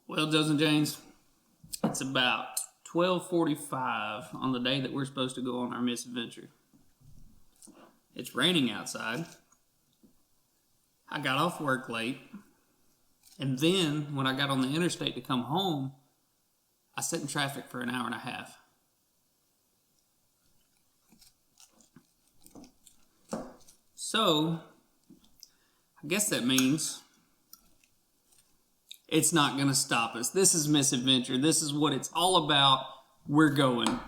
Well, Joes and Janes, it's about 12:45 on the day that we're supposed to go on our misADVenture. It's raining outside. I got off work late, and then when I got on the interstate to come home, I sat in traffic for an hour and a half. So, I guess that means it's not going to stop us. This is misADVenture. This is what it's all about. We're going.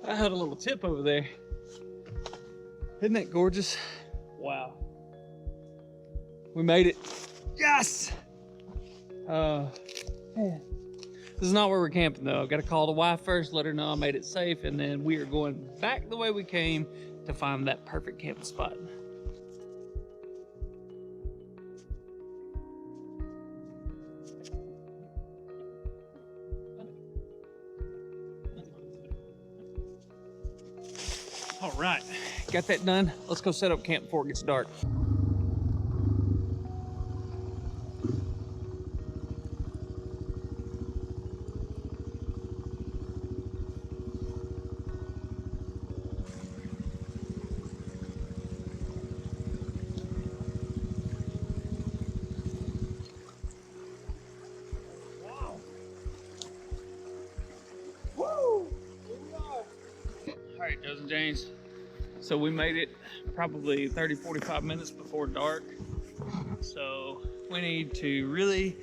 I had a little tip over there. Isn't that gorgeous? Wow. We made it. Yes! Man. This is not where we're camping though. I've got to call the wife first, let her know I made it safe, and then we are going back the way we came to find that perfect camping spot. All right, got that done. Let's go set up camp before it gets dark. Wow. Woo! Here we are. All right, Joes and Janes. So we made it probably 30-45 minutes before dark. So we need to really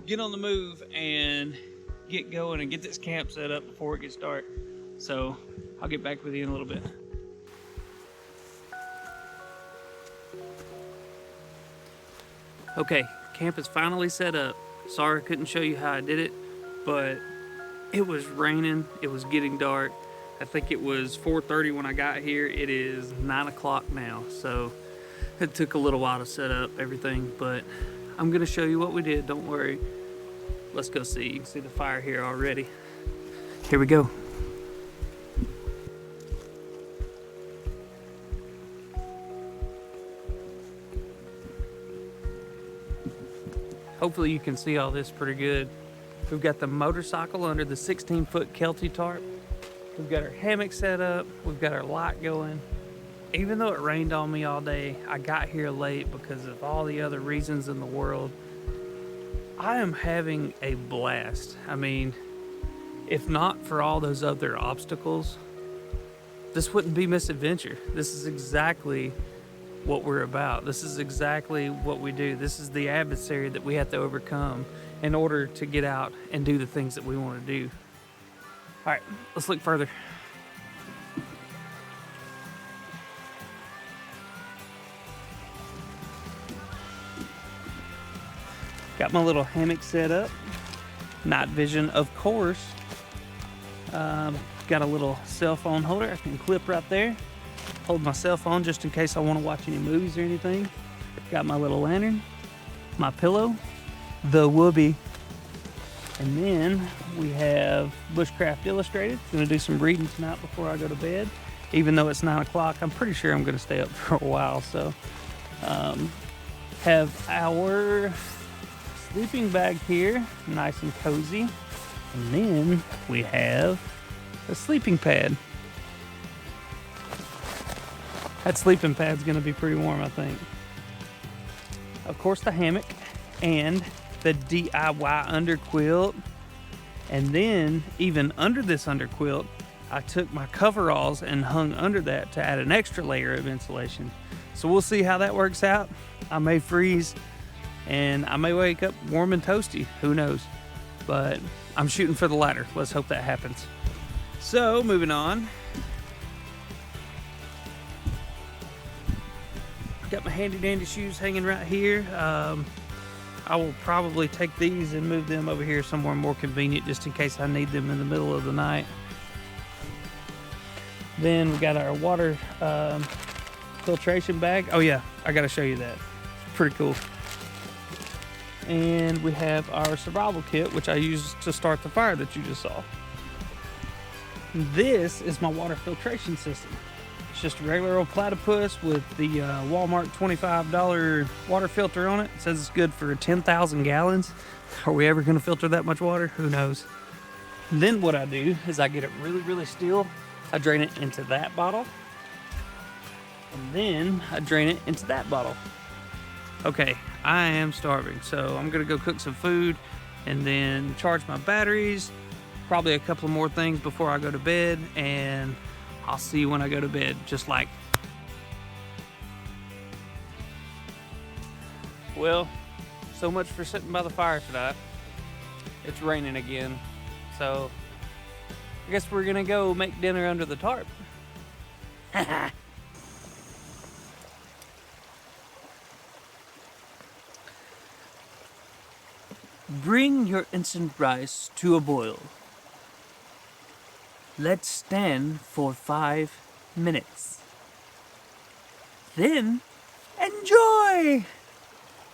get on the move and get going and get this camp set up before it gets dark. So I'll get back with you in a little bit. Okay, camp is finally set up. Sorry I couldn't show you how I did it, but it was raining, it was getting dark. I think it was 4:30 when I got here. It is 9 o'clock now, so it took a little while to set up everything, but I'm gonna show you what we did, don't worry. Let's go see. You can see the fire here already. Here we go. Hopefully you can see all this pretty good. We've got the motorcycle under the 16-foot Kelty tarp. We've got our hammock set up. We've got our light going. Even though it rained on me all day, I got here late because of all the other reasons in the world. I am having a blast. I mean, if not for all those other obstacles, this wouldn't be misADVenture. This is exactly what we're about. This is exactly what we do. This is the adversary that we have to overcome in order to get out and do the things that we want to do. All right, let's look further. Got my little hammock set up. Night vision, of course. Got a little cell phone holder I can clip right there. Hold my cell phone just in case I want to watch any movies or anything. Got my little lantern, my pillow, the whoopee, and then we have Bushcraft Illustrated. Gonna do some reading tonight before I go to bed. Even though it's 9 o'clock, I'm pretty sure I'm gonna stay up for a while. So, have our sleeping bag here, nice and cozy, and then we have a sleeping pad. That sleeping pad's gonna be pretty warm, I think. Of course, the hammock and the DIY underquilt. And then, even under this underquilt, I took my coveralls and hung under that to add an extra layer of insulation. So we'll see how that works out. I may freeze and I may wake up warm and toasty, who knows? But I'm shooting for the latter. Let's hope that happens. So, moving on. Got my handy dandy shoes hanging right here. I will probably take these and move them over here somewhere more convenient just in case I need them in the middle of the night. Then we got our water filtration bag. Oh yeah, I gotta show you that. It's pretty cool. And we have our survival kit, which I used to start the fire that you just saw. This is my water filtration system. It's just a regular old platypus with the Walmart $25 water filter on it. It says it's good for 10,000 gallons. Are we ever gonna filter that much water? Who knows? And then what I do is I get it really, really still. I drain it into that bottle. And then I drain it into that bottle. Okay, I am starving, so I'm gonna go cook some food and then charge my batteries. Probably a couple more things before I go to bed, and I'll see you when I go to bed, just like. Well, so much for sitting by the fire tonight. It's raining again, so I guess we're gonna go make dinner under the tarp. Bring your instant rice to a boil. Let stand for 5 minutes. Then enjoy!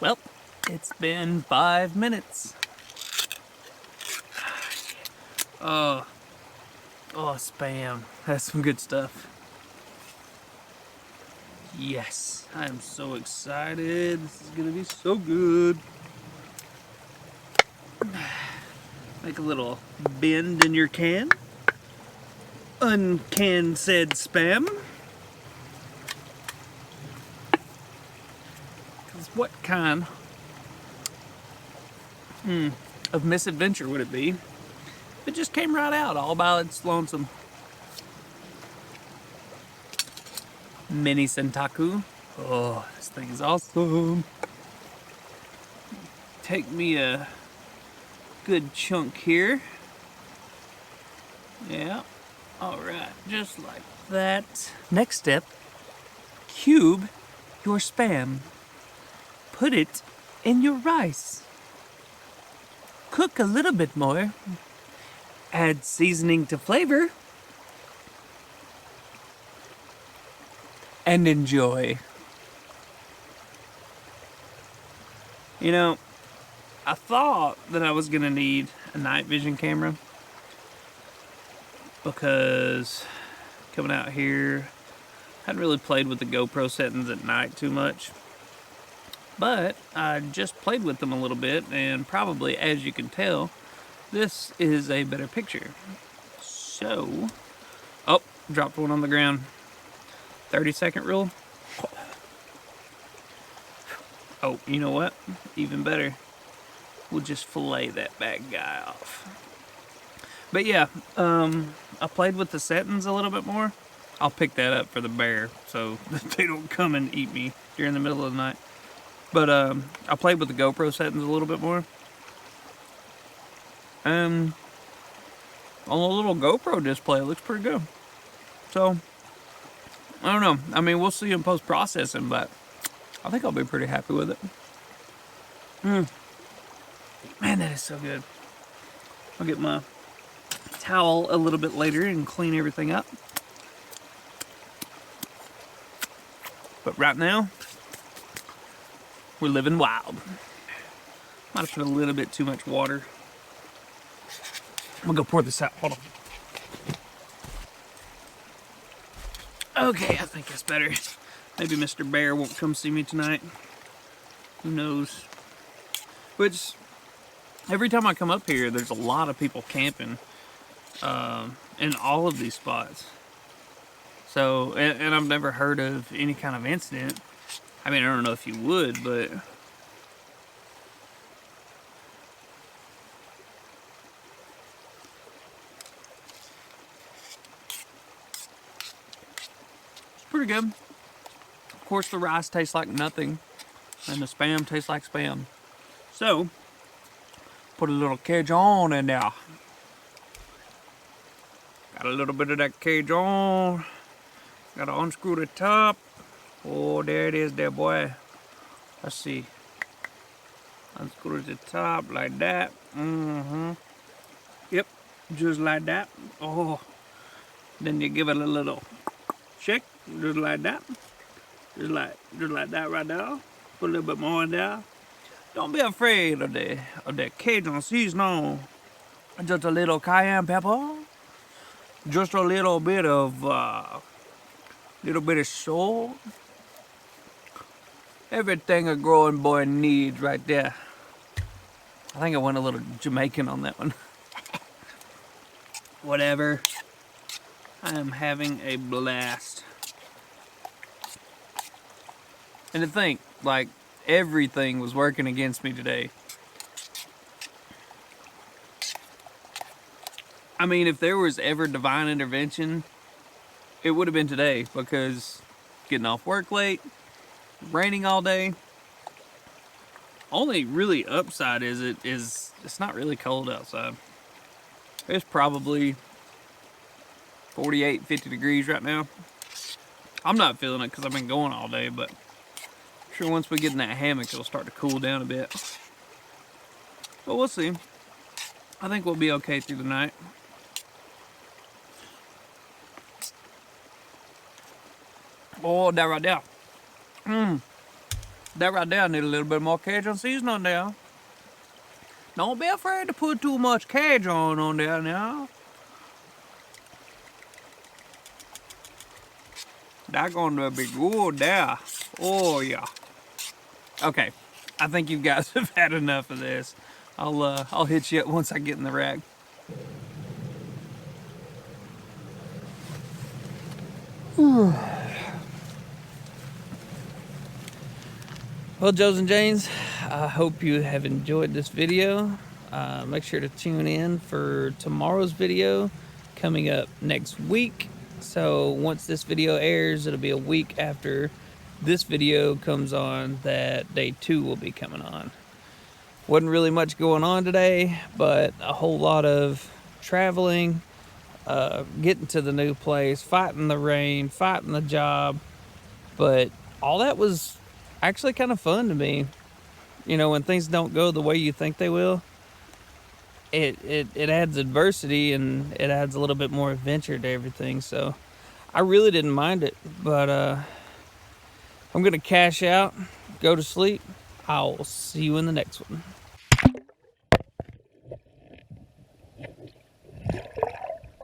Well, it's been 5 minutes. Oh, Spam. That's some good stuff. Yes, I am so excited. This is gonna be so good. Make a little bend in your can. Uncan said Spam. Because what kind of misADVenture would it be if it just came right out all by its lonesome? Mini Sentaku. Oh, this thing is awesome. Take me a good chunk here. Yeah. All right, just like that. Next step, cube your Spam. Put it in your rice. Cook a little bit more. Add seasoning to flavor. And enjoy. You know, I thought that I was gonna need a night vision camera because coming out here, I hadn't really played with the GoPro settings at night too much. But I just played with them a little bit, and probably, as you can tell, this is a better picture. So, oh, dropped one on the ground. 30-second rule. Oh, you know what? Even better. We'll just fillet that bad guy off. But yeah, I played with the settings a little bit more. I'll pick that up for the bear so that they don't come and eat me during the middle of the night. But I played with the GoPro settings a little bit more. And on the little GoPro display, it looks pretty good. So, I don't know. I mean, we'll see in post-processing, but I think I'll be pretty happy with it. Man, that is so good. I'll get my towel a little bit later and clean everything up. But right now, we're living wild. Might have put a little bit too much water. I'm gonna go pour this out. Hold on. Okay, I think that's better. Maybe Mr. Bear won't come see me tonight. Who knows? Which, every time I come up here, there's a lot of people camping in all of these spots. So, and I've never heard of any kind of incident. I mean, I don't know if you would, but it's pretty good. Of course, the rice tastes like nothing, and the Spam tastes like Spam. So, put a little Cajun in there. Got a little bit of that Cajun. Gotta unscrew the top. Oh, there it is there, boy. Let's see. Unscrew the top like that. Yep, just like that. Oh, then you give it a little shake, just like that. Just like that right there. Put a little bit more in there. Don't be afraid of the Cajun seasoning. Just a little cayenne pepper. Just a little bit of salt. Everything a growing boy needs right there. I think I went a little Jamaican on that one. Whatever. I am having a blast. And to think, like, everything was working against me today. I mean, if there was ever divine intervention, it would have been today, because getting off work late, raining all day. Only really upside is it's not really cold outside. It's probably 48, 50 degrees right now. I'm not feeling it because I've been going all day, but I'm sure once we get in that hammock, it'll start to cool down a bit. But we'll see. I think we'll be okay through the night. Oh, that right there. That right there need a little bit more Cajun seasoning there. Don't be afraid to put too much Cajun on there now. That's gonna be good there. Oh yeah. Okay, I think you guys have had enough of this. I'll hit you up once I get in the rack. Well, Joes and Janes, I hope you have enjoyed this video. Make sure to tune in for tomorrow's video coming up next week. So once this video airs, it'll be a week after this video comes on that day 2 will be coming on. Wasn't really much going on today, but a whole lot of traveling, getting to the new place, fighting the rain, fighting the job. But all that was actually kind of fun to me. You know, when things don't go the way you think they will, it adds adversity and it adds a little bit more adventure to everything. So I really didn't mind it. But I'm going to cash out, go to sleep. I'll see you in the next one.